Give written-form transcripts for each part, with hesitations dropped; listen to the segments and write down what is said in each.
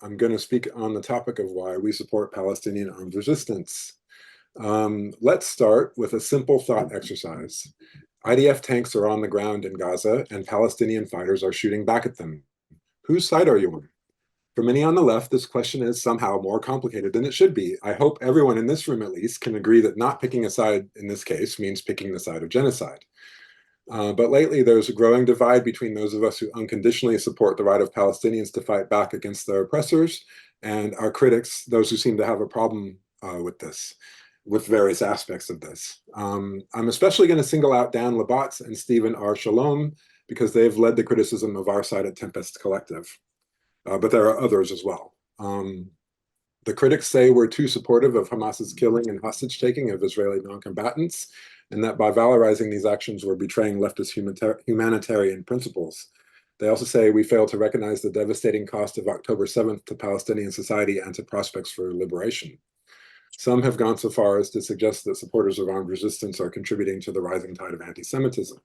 I'm going to speak on the topic of why we support Palestinian armed resistance. Let's start with a simple thought exercise. IDF tanks are on the ground in Gaza, and Palestinian fighters are shooting back at them. Whose side are you on? For many on the left, this question is somehow more complicated than it should be. I hope everyone in this room, at least, can agree that not picking a side in this case means picking the side of genocide. But lately, there's a growing divide between those of us who unconditionally support the right of Palestinians to fight back against their oppressors and our critics, those who seem to have a problem with this, with various aspects of this. I'm especially going to single out Dan Labatz and Stephen R. Shalom because they've led the criticism of our side at Tempest Collective. But there are others as well. The critics say we're too supportive of Hamas's killing and hostage-taking of Israeli non-combatants, and that by valorizing these actions, we're betraying leftist humanitarian principles. They also say we fail to recognize the devastating cost of October 7th to Palestinian society and to prospects for liberation. Some have gone so far as to suggest that supporters of armed resistance are contributing to the rising tide of anti-Semitism.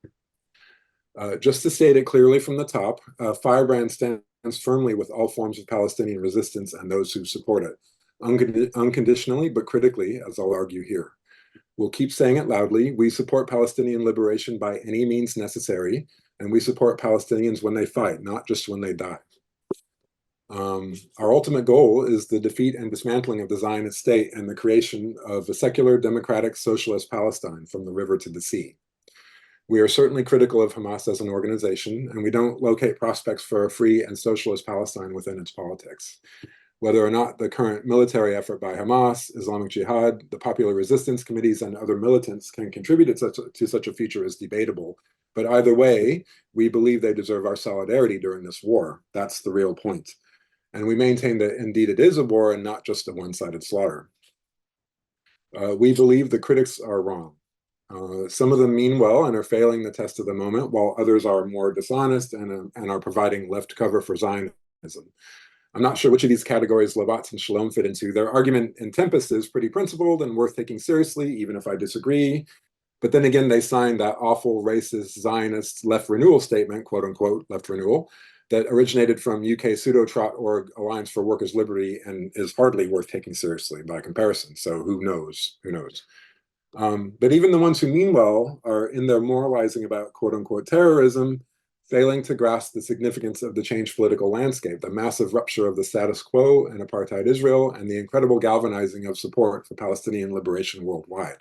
Just to state it clearly from the top, Firebrand stands firmly with all forms of Palestinian resistance and those who support it, unconditionally but critically, as I'll argue here. We'll keep saying it loudly. We support Palestinian liberation by any means necessary, and we support Palestinians when they fight, not just when they die. Our ultimate goal is the defeat and dismantling of the Zionist state and the creation of a secular, democratic, socialist Palestine from the river to the sea. We are certainly critical of Hamas as an organization, and we don't locate prospects for a free and socialist Palestine within its politics. Whether or not the current military effort by Hamas, Islamic Jihad, the popular resistance committees, and other militants can contribute to such a future is debatable. But either way, we believe they deserve our solidarity during this war. That's the real point. And we maintain that indeed it is a war and not just a one-sided slaughter. We believe the critics are wrong. Some of them mean well and are failing the test of the moment, while others are more dishonest and are providing left cover for Zionism. I'm not sure which of these categories Labatz and Shalom fit into. Their argument in Tempest is pretty principled and worth taking seriously, even if I disagree. But then again, they signed that awful racist Zionist left renewal statement, quote unquote, left renewal, that originated from UK pseudo-trot.org Alliance for Workers' Liberty and is hardly worth taking seriously by comparison. So who knows? Who knows? But even the ones who mean well are in their moralizing about quote unquote terrorism, failing to grasp the significance of the changed political landscape, the massive rupture of the status quo and apartheid Israel, and the incredible galvanizing of support for Palestinian liberation worldwide.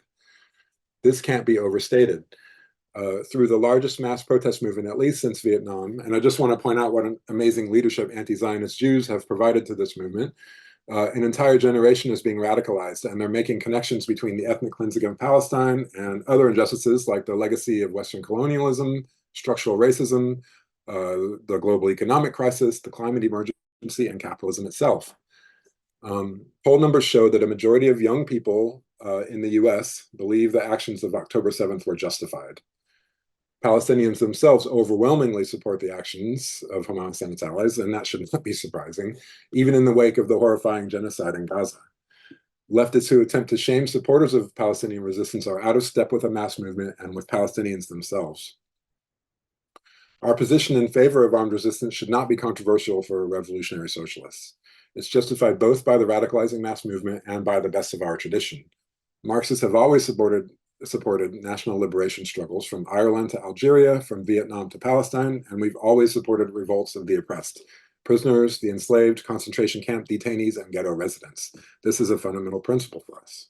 This can't be overstated. Through the largest mass protest movement, at least since Vietnam, and I just want to point out what an amazing leadership anti-Zionist Jews have provided to this movement, an entire generation is being radicalized, and they're making connections between the ethnic cleansing of Palestine and other injustices like the legacy of Western colonialism, structural racism, the global economic crisis, the climate emergency, and capitalism itself. Poll numbers show that a majority of young people in the US believe the actions of October 7th were justified. Palestinians themselves overwhelmingly support the actions of Hamas and its allies, and that should not be surprising, even in the wake of the horrifying genocide in Gaza. Leftists who attempt to shame supporters of Palestinian resistance are out of step with the mass movement and with Palestinians themselves. Our position in favor of armed resistance should not be controversial for revolutionary socialists. It's justified both by the radicalizing mass movement and by the best of our tradition. Marxists have always supported national liberation struggles from Ireland to Algeria, from Vietnam to Palestine, and we've always supported revolts of the oppressed, prisoners, the enslaved, concentration camp detainees, and ghetto residents. This is a fundamental principle for us.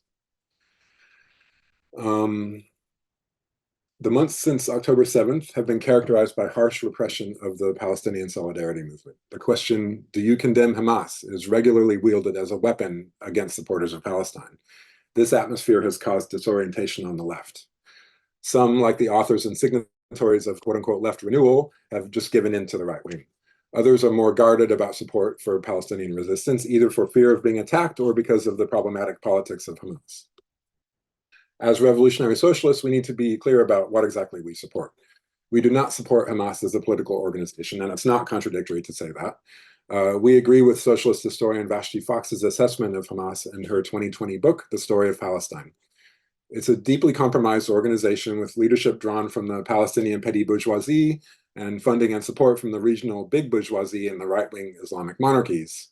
The months since October 7th have been characterized by harsh repression of the Palestinian solidarity movement. The question, do you condemn Hamas, is regularly wielded as a weapon against supporters of Palestine. This atmosphere has caused disorientation on the left. Some, like the authors and signatories of quote-unquote left renewal, have just given in to the right wing. Others are more guarded about support for Palestinian resistance, either for fear of being attacked or because of the problematic politics of Hamas. As revolutionary socialists, we need to be clear about what exactly we support. We do not support Hamas as a political organization, and it's not contradictory to say that. We agree with socialist historian Vashti Fox's assessment of Hamas in her 2020 book, The Story of Palestine. It's a deeply compromised organization with leadership drawn from the Palestinian petty bourgeoisie and funding and support from the regional big bourgeoisie and the right-wing Islamic monarchies.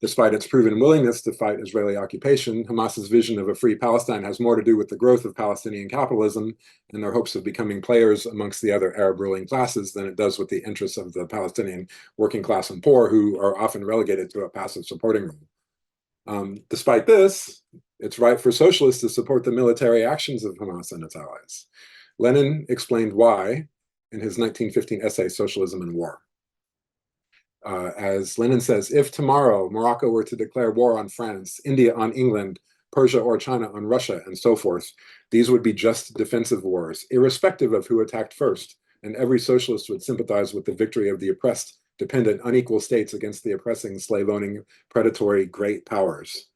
Despite its proven willingness to fight Israeli occupation, Hamas's vision of a free Palestine has more to do with the growth of Palestinian capitalism and their hopes of becoming players amongst the other Arab ruling classes than it does with the interests of the Palestinian working class and poor, who are often relegated to a passive supporting role. Despite this, it's right for socialists to support the military actions of Hamas and its allies. Lenin explained why in his 1915 essay, Socialism and War. As Lenin says, if tomorrow Morocco were to declare war on France, India on England, Persia or China on Russia, and so forth, these would be just defensive wars, irrespective of who attacked first, and every socialist would sympathize with the victory of the oppressed, dependent, unequal states against the oppressing, slave-owning, predatory great powers.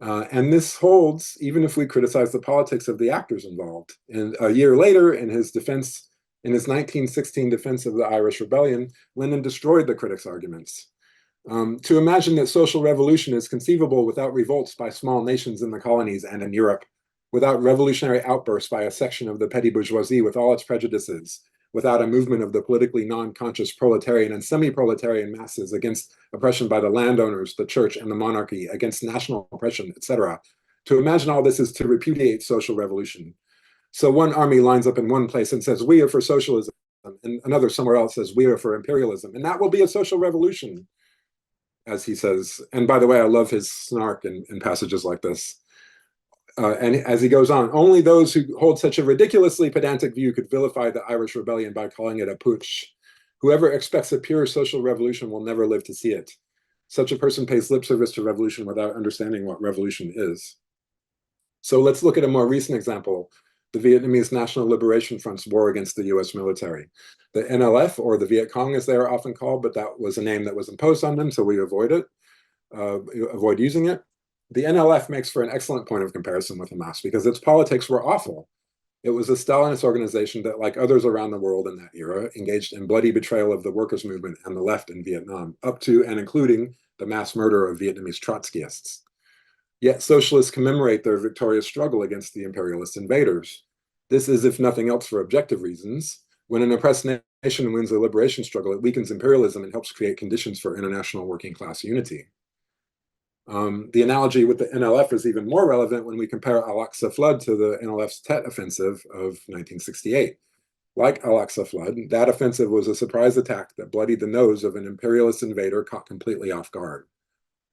And this holds even if we criticize the politics of the actors involved. And a year later, in his 1916 defense of the Irish Rebellion, Lenin destroyed the critics' arguments. To imagine that social revolution is conceivable without revolts by small nations in the colonies and in Europe, without revolutionary outbursts by a section of the petty bourgeoisie with all its prejudices, without a movement of the politically non-conscious proletarian and semi-proletarian masses against oppression by the landowners, the church, and the monarchy, against national oppression, etc. To imagine all this is to repudiate social revolution. So one army lines up in one place and says, we are for socialism, and another somewhere else says, we are for imperialism, and that will be a social revolution, as he says. And by the way, I love his snark in passages like this. And as he goes on, only those who hold such a ridiculously pedantic view could vilify the Irish Rebellion by calling it a putsch. Whoever expects a pure social revolution will never live to see it. Such a person pays lip service to revolution without understanding what revolution is. So let's look at a more recent example, the Vietnamese National Liberation Front's war against the US military. The NLF, or the Viet Cong as they are often called, but that was a name that was imposed on them, so we avoid using it. The NLF makes for an excellent point of comparison with Hamas because its politics were awful. It was a Stalinist organization that, like others around the world in that era, engaged in bloody betrayal of the workers' movement and the left in Vietnam, up to and including the mass murder of Vietnamese Trotskyists. Yet socialists commemorate their victorious struggle against the imperialist invaders. This is, if nothing else, for objective reasons. When an oppressed nation wins a liberation struggle, it weakens imperialism and helps create conditions for international working class unity. The analogy with the NLF is even more relevant when we compare Al-Aqsa flood to the NLF's Tet offensive of 1968. Like Al-Aqsa flood, that offensive was a surprise attack that bloodied the nose of an imperialist invader caught completely off guard.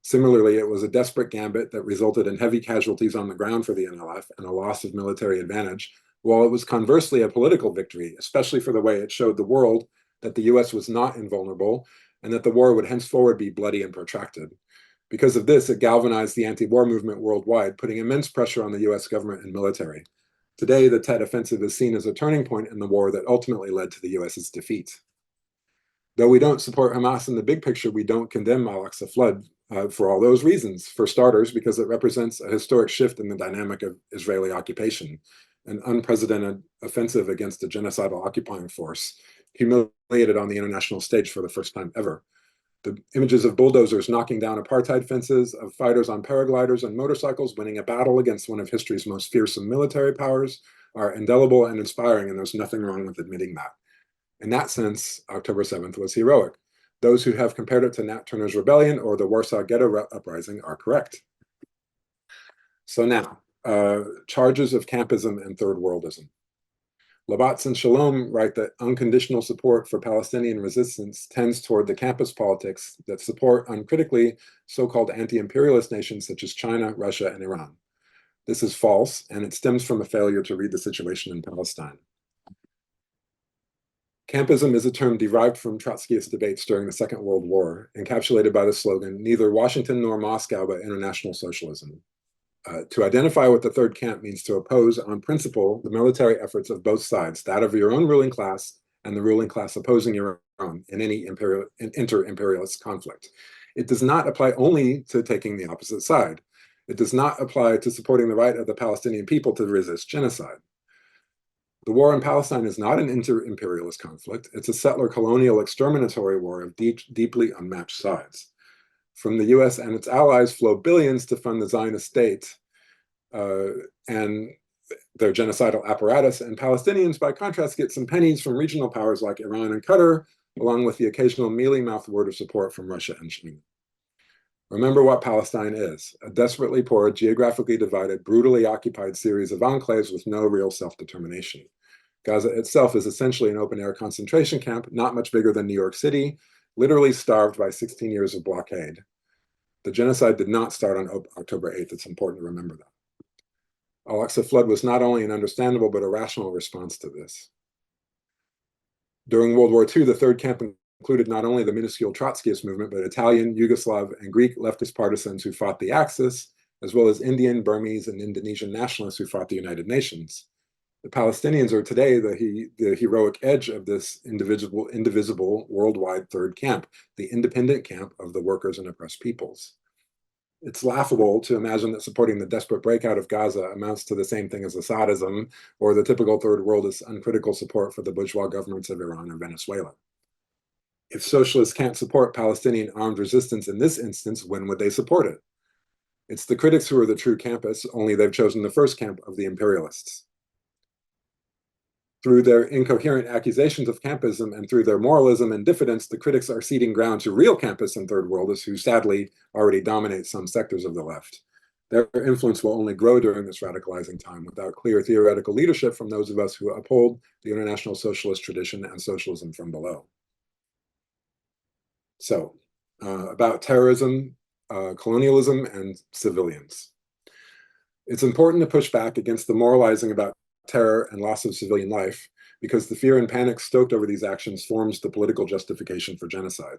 Similarly, it was a desperate gambit that resulted in heavy casualties on the ground for the NLF and a loss of military advantage, while it was conversely a political victory, especially for the way it showed the world that the US was not invulnerable and that the war would henceforward be bloody and protracted. Because of this, it galvanized the anti-war movement worldwide, putting immense pressure on the US government and military. Today, the Tet Offensive is seen as a turning point in the war that ultimately led to the US's defeat. Though we don't support Hamas in the big picture, we don't condemn Al-Aqsa flood for all those reasons. For starters, because it represents a historic shift in the dynamic of Israeli occupation, an unprecedented offensive against a genocidal occupying force, humiliated on the international stage for the first time ever. The images of bulldozers knocking down apartheid fences, of fighters on paragliders and motorcycles winning a battle against one of history's most fearsome military powers are indelible and inspiring, and there's nothing wrong with admitting that. In that sense, October 7th was heroic. Those who have compared it to Nat Turner's rebellion or the Warsaw Ghetto Uprising are correct. So now, charges of campism and third worldism. Labatz and Shalom write that unconditional support for Palestinian resistance tends toward the campus politics that support uncritically so-called anti-imperialist nations such as China, Russia, and Iran. This is false, and it stems from a failure to read the situation in Palestine. Campism is a term derived from Trotskyist debates during the Second World War, encapsulated by the slogan, neither Washington nor Moscow, but international socialism. To identify what the third camp means to oppose, on principle, the military efforts of both sides, that of your own ruling class and the ruling class opposing your own in any inter-imperialist conflict. It does not apply only to taking the opposite side. It does not apply to supporting the right of the Palestinian people to resist genocide. The war in Palestine is not an inter-imperialist conflict. It's a settler colonial exterminatory war of deeply unmatched sides. From the US and its allies flow billions to fund the Zionist state and their genocidal apparatus, and Palestinians, by contrast, get some pennies from regional powers like Iran and Qatar, along with the occasional mealy-mouthed word of support from Russia and China. Remember what Palestine is: a desperately poor, geographically divided, brutally occupied series of enclaves with no real self-determination. Gaza itself is essentially an open-air concentration camp, not much bigger than New York City, literally starved by 16 years of blockade. The genocide did not start on October 8th. It's important to remember that. Al-Aqsa flood was not only an understandable but a rational response to this. During World War II, the third camp included not only the minuscule Trotskyist movement, but Italian, Yugoslav, and Greek leftist partisans who fought the Axis, as well as Indian, Burmese, and Indonesian nationalists who fought the United Nations. The Palestinians are today the heroic edge of this indivisible worldwide third camp, the independent camp of the workers and oppressed peoples. It's laughable to imagine that supporting the desperate breakout of Gaza amounts to the same thing as Assadism or the typical third worldist uncritical support for the bourgeois governments of Iran or Venezuela. If socialists can't support Palestinian armed resistance in this instance, when would they support it? It's the critics who are the true campists, only they've chosen the first camp of the imperialists. Through their incoherent accusations of campism and through their moralism and diffidence, the critics are ceding ground to real campists and third worldists who sadly already dominate some sectors of the left. Their influence will only grow during this radicalizing time without clear theoretical leadership from those of us who uphold the international socialist tradition and socialism from below. So, about terrorism, colonialism, and civilians. It's important to push back against the moralizing about terror and loss of civilian life, because the fear and panic stoked over these actions forms the political justification for genocide.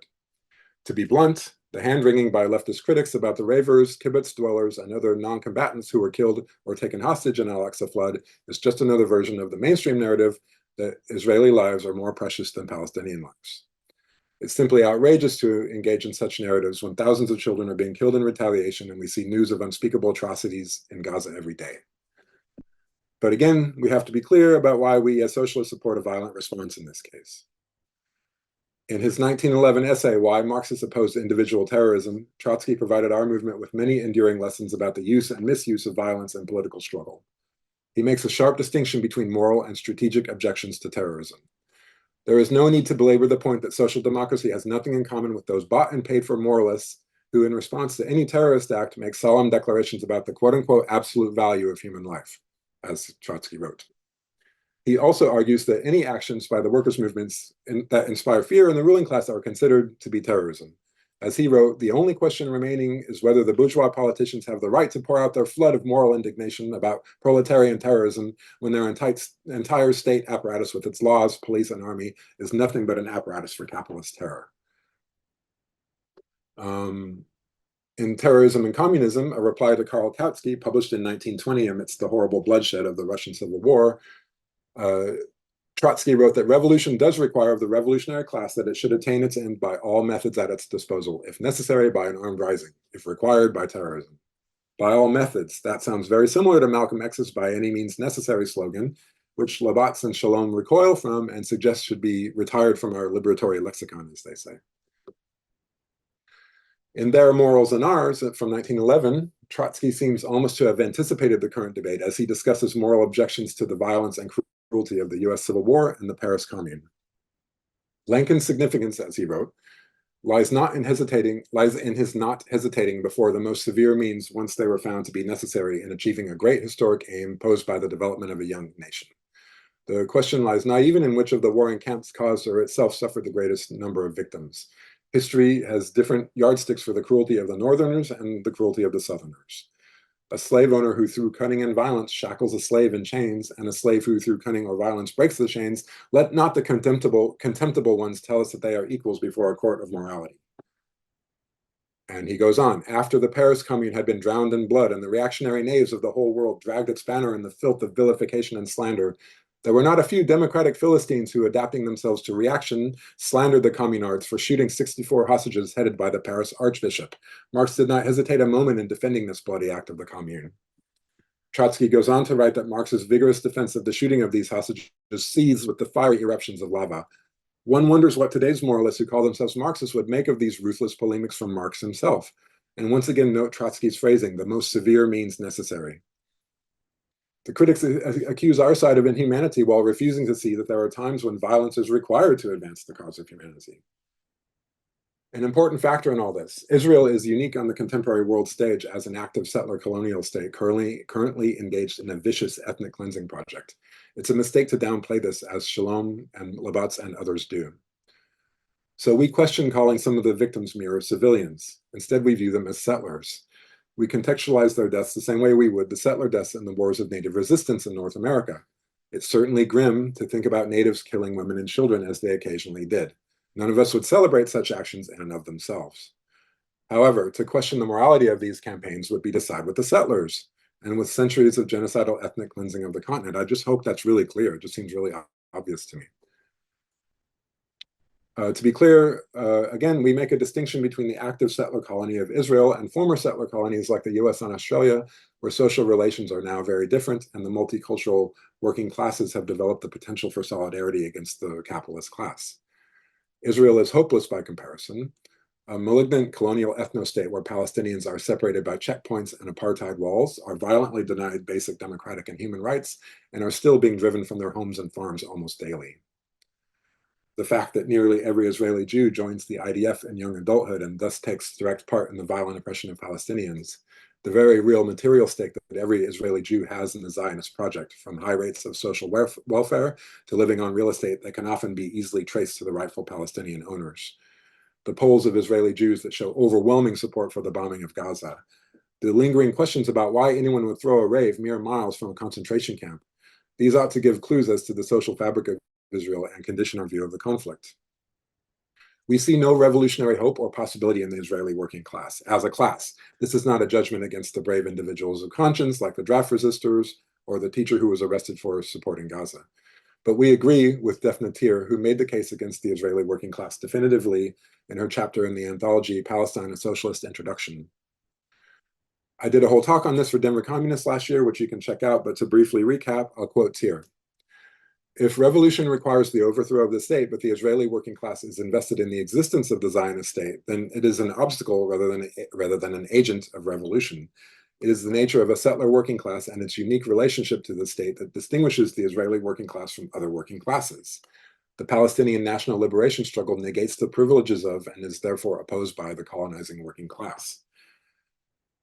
To be blunt, the hand-wringing by leftist critics about the ravers, kibbutz dwellers, and other non-combatants who were killed or taken hostage in Al-Aqsa flood is just another version of the mainstream narrative that Israeli lives are more precious than Palestinian lives. It's simply outrageous to engage in such narratives when thousands of children are being killed in retaliation and we see news of unspeakable atrocities in Gaza every day. But again, we have to be clear about why we as socialists support a violent response in this case. In his 1911 essay, Why Marxists Oppose Individual Terrorism, Trotsky provided our movement with many enduring lessons about the use and misuse of violence in political struggle. He makes a sharp distinction between moral and strategic objections to terrorism. There is no need to belabor the point that social democracy has nothing in common with those bought and paid for moralists who, in response to any terrorist act, make solemn declarations about the quote-unquote absolute value of human life, as Trotsky wrote. He also argues that any actions by the workers' movements that inspire fear in the ruling class are considered to be terrorism. As he wrote, the only question remaining is whether the bourgeois politicians have the right to pour out their flood of moral indignation about proletarian terrorism when their entire state apparatus with its laws, police, and army is nothing but an apparatus for capitalist terror. In Terrorism and Communism, a reply to Karl Kautsky, published in 1920 amidst the horrible bloodshed of the Russian Civil War, Trotsky wrote that revolution does require of the revolutionary class that it should attain its end by all methods at its disposal, if necessary by an armed rising, if required by terrorism. By all methods, that sounds very similar to Malcolm X's by any means necessary slogan, which Labatz and Shalom recoil from and suggest should be retired from our liberatory lexicon, as they say. In Their Morals and Ours, from 1911, Trotsky seems almost to have anticipated the current debate as he discusses moral objections to the violence and cruelty of the US Civil War and the Paris Commune. Lincoln's significance, as he wrote, lies in his not hesitating before the most severe means once they were found to be necessary in achieving a great historic aim posed by the development of a young nation. The question lies not even in which of the warring camps caused or itself suffered the greatest number of victims. History has different yardsticks for the cruelty of the Northerners and the cruelty of the Southerners. A slave owner who through cunning and violence shackles a slave in chains, and a slave who through cunning or violence breaks the chains, let not the contemptible ones tell us that they are equals before a court of morality. And he goes on, after the Paris Commune had been drowned in blood and the reactionary knaves of the whole world dragged its banner in the filth of vilification and slander, there were not a few democratic Philistines who, adapting themselves to reaction, slandered the communards for shooting 64 hostages headed by the Paris Archbishop. Marx did not hesitate a moment in defending this bloody act of the Commune. Trotsky goes on to write that Marx's vigorous defense of the shooting of these hostages seethes with the fiery eruptions of lava. One wonders what today's moralists who call themselves Marxists would make of these ruthless polemics from Marx himself. And once again, note Trotsky's phrasing, the most severe means necessary. The critics accuse our side of inhumanity while refusing to see that there are times when violence is required to advance the cause of humanity. An important factor in all this, Israel is unique on the contemporary world stage as an active settler colonial state currently engaged in a vicious ethnic cleansing project. It's a mistake to downplay this as Shalom and Labatz and others do. So we question calling some of the victims mere civilians. Instead, we view them as settlers. We contextualize their deaths the same way we would the settler deaths in the wars of native resistance in North America. It's certainly grim to think about natives killing women and children as they occasionally did. None of us would celebrate such actions in and of themselves. However, to question the morality of these campaigns would be to side with the settlers. And with centuries of genocidal ethnic cleansing of the continent, I just hope that's really clear. It just seems really obvious to me. To be clear, again, we make a distinction between the active settler colony of Israel and former settler colonies like the US and Australia, where social relations are now very different and the multicultural working classes have developed the potential for solidarity against the capitalist class. Israel is hopeless by comparison, a malignant colonial ethno-state where Palestinians are separated by checkpoints and apartheid walls, are violently denied basic democratic and human rights, and are still being driven from their homes and farms almost daily. The fact that nearly every Israeli Jew joins the IDF in young adulthood and thus takes direct part in the violent oppression of Palestinians, the very real material stake that every Israeli Jew has in the Zionist project, from high rates of social welfare to living on real estate that can often be easily traced to the rightful Palestinian owners. The polls of Israeli Jews that show overwhelming support for the bombing of Gaza, the lingering questions about why anyone would throw a rave mere miles from a concentration camp, these ought to give clues as to the social fabric of Israel and condition our view of the conflict. We see no revolutionary hope or possibility in the Israeli working class as a class. This is not a judgment against the brave individuals of conscience like the draft resistors or the teacher who was arrested for supporting Gaza. But we agree with Daphne Tir, who made the case against the Israeli working class definitively in her chapter in the anthology Palestine, a Socialist Introduction. I did a whole talk on this for Denver Communists last year, which you can check out, but to briefly recap, I'll quote Tir. If revolution requires the overthrow of the state, but the Israeli working class is invested in the existence of the Zionist state, then it is an obstacle rather than an agent of revolution. It is the nature of a settler working class and its unique relationship to the state that distinguishes the Israeli working class from other working classes. The Palestinian national liberation struggle negates the privileges of and is therefore opposed by the colonizing working class.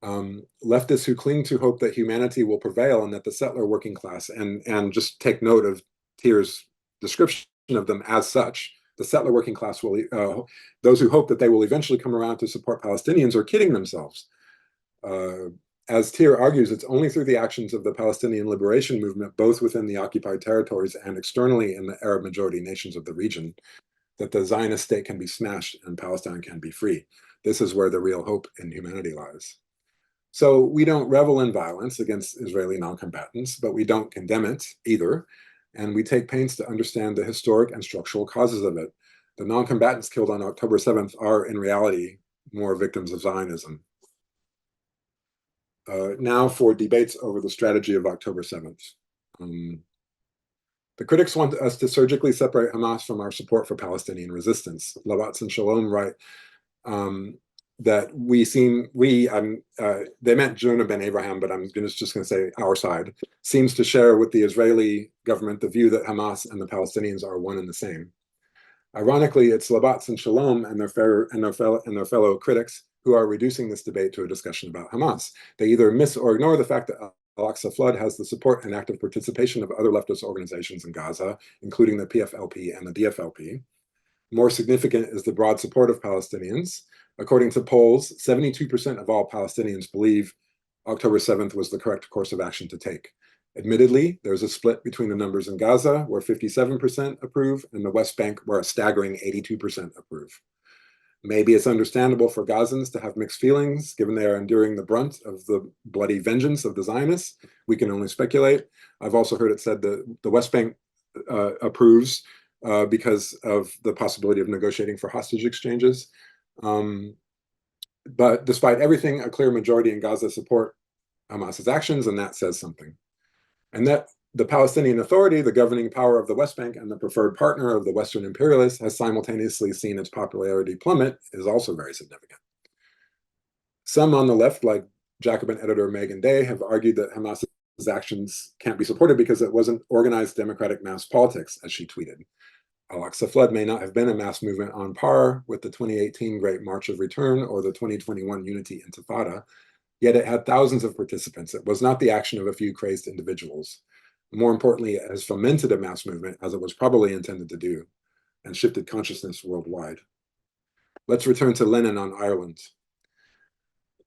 Leftists who cling to hope that humanity will prevail and that the settler working class, and just take note of Tir's description of them as such, the settler working class will, those who hope that they will eventually come around to support Palestinians are kidding themselves. As Tir argues, it's only through the actions of the Palestinian liberation movement, both within the occupied territories and externally in the Arab majority nations of the region, that the Zionist state can be smashed and Palestine can be free. This is where the real hope in humanity lies. So we don't revel in violence against Israeli non-combatants, but we don't condemn it either. And we take pains to understand the historic and structural causes of it. The non-combatants killed on October 7th are, in reality, more victims of Zionism. Now for debates over the strategy of October 7th. The critics want us to surgically separate Hamas from our support for Palestinian resistance. Labatz and Shalom write that they meant Jonah ben Abraham, but I'm just going to say our side, seems to share with the Israeli government the view that Hamas and the Palestinians are one and the same. Ironically, it's Labatz and Shalom and their fellow critics who are reducing this debate to a discussion about Hamas. They either miss or ignore the fact that Al-Aqsa Flood has the support and active participation of other leftist organizations in Gaza, including the PFLP and the DFLP. More significant is the broad support of Palestinians. According to polls, 72% of all Palestinians believe October 7th was the correct course of action to take. Admittedly, there's a split between the numbers in Gaza, where 57% approve, and the West Bank, where a staggering 82% approve. Maybe it's understandable for Gazans to have mixed feelings, given they are enduring the brunt of the bloody vengeance of the Zionists. We can only speculate. I've also heard it said that the West Bank approves because of the possibility of negotiating for hostage exchanges. But despite everything, a clear majority in Gaza support Hamas's actions, and that says something. And that the Palestinian Authority, the governing power of the West Bank and the preferred partner of the Western imperialists, has simultaneously seen its popularity plummet is also very significant. Some on the left, like Jacobin editor Megan Day, have argued that Hamas's actions can't be supported because it wasn't organized democratic mass politics, as she tweeted. Al-Aqsa flood may not have been a mass movement on par with the 2018 Great March of Return or the 2021 Unity Intifada, yet it had thousands of participants. It was not the action of a few crazed individuals. More importantly, it has fomented a mass movement, as it was probably intended to do, and shifted consciousness worldwide. Let's return to Lenin on Ireland.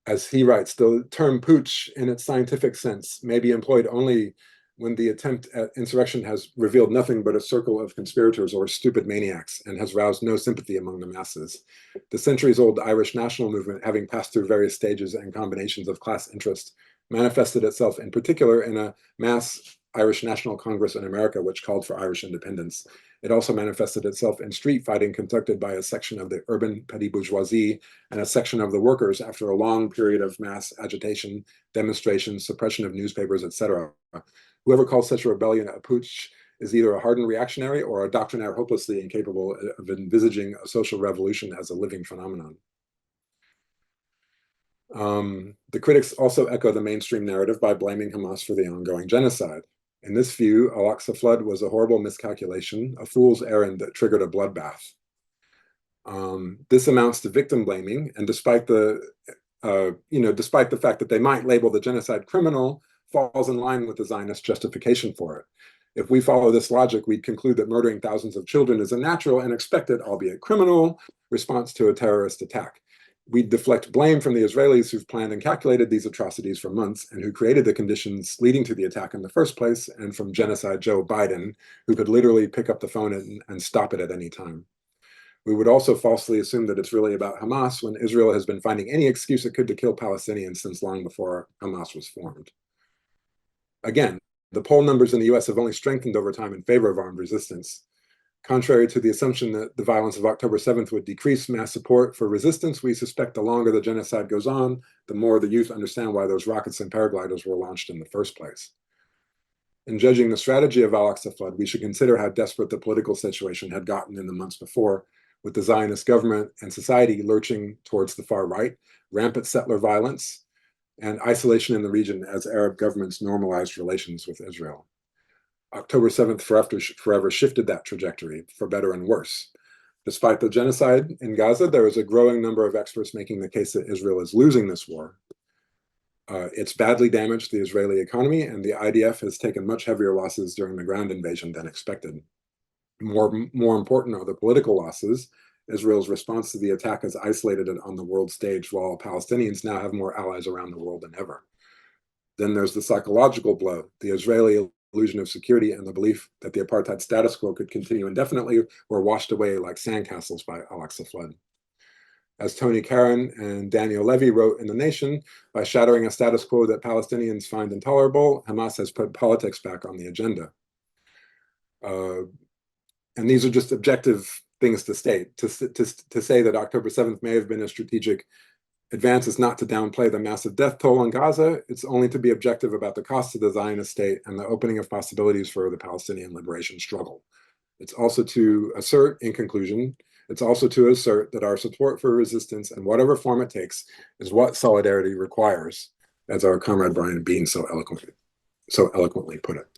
As he writes, the term putsch in its scientific sense may be employed only when the attempt at insurrection has revealed nothing but a circle of conspirators or stupid maniacs and has roused no sympathy among the masses. The centuries-old Irish national movement, having passed through various stages and combinations of class interest, manifested itself in particular in a mass Irish National Congress in America, which called for Irish independence. It also manifested itself in street fighting conducted by a section of the urban petty bourgeoisie and a section of the workers after a long period of mass agitation, demonstrations, suppression of newspapers, etc. Whoever calls such a rebellion a putsch is either a hardened reactionary or a doctrinaire hopelessly incapable of envisaging a social revolution as a living phenomenon. The critics also echo the mainstream narrative by blaming Hamas for the ongoing genocide. In this view, Al-Aqsa flood was a horrible miscalculation, a fool's errand that triggered a bloodbath. This amounts to victim blaming, and despite the fact that they might label the genocide criminal, falls in line with the Zionist justification for it. If we follow this logic, we'd conclude that murdering thousands of children is a natural and expected, albeit criminal, response to a terrorist attack. We'd deflect blame from the Israelis who've planned and calculated these atrocities for months and who created the conditions leading to the attack in the first place, and from genocide Joe Biden, who could literally pick up the phone and stop it at any time. We would also falsely assume that it's really about Hamas when Israel has been finding any excuse it could to kill Palestinians since long before Hamas was formed. Again, the poll numbers in the US have only strengthened over time in favor of armed resistance. Contrary to the assumption that the violence of October 7th would decrease mass support for resistance, we suspect the longer the genocide goes on, the more the youth understand why those rockets and paragliders were launched in the first place. In judging the strategy of Al-Aqsa flood, we should consider how desperate the political situation had gotten in the months before, with the Zionist government and society lurching towards the far right, rampant settler violence, and isolation in the region as Arab governments normalized relations with Israel. October 7th forever shifted that trajectory, for better and worse. Despite the genocide in Gaza, there is a growing number of experts making the case that Israel is losing this war. It's badly damaged the Israeli economy, and the IDF has taken much heavier losses during the ground invasion than expected. More important are the political losses. Israel's response to the attack has isolated it on the world stage, while Palestinians now have more allies around the world than ever. Then there's the psychological blow. The Israeli illusion of security and the belief that the apartheid status quo could continue indefinitely were washed away like sandcastles by Al-Aqsa flood. As Tony Karan and Daniel Levy wrote in The Nation, by shattering a status quo that Palestinians find intolerable, Hamas has put politics back on the agenda. And these are just objective things to state. To say that October 7th may have been a strategic advance is not to downplay the massive death toll on Gaza. It's only to be objective about the cost to the Zionist state and the opening of possibilities for the Palestinian liberation struggle. It's also to assert, in conclusion, that our support for resistance, in whatever form it takes, is what solidarity requires, as our comrade Brian Bean so eloquently put it.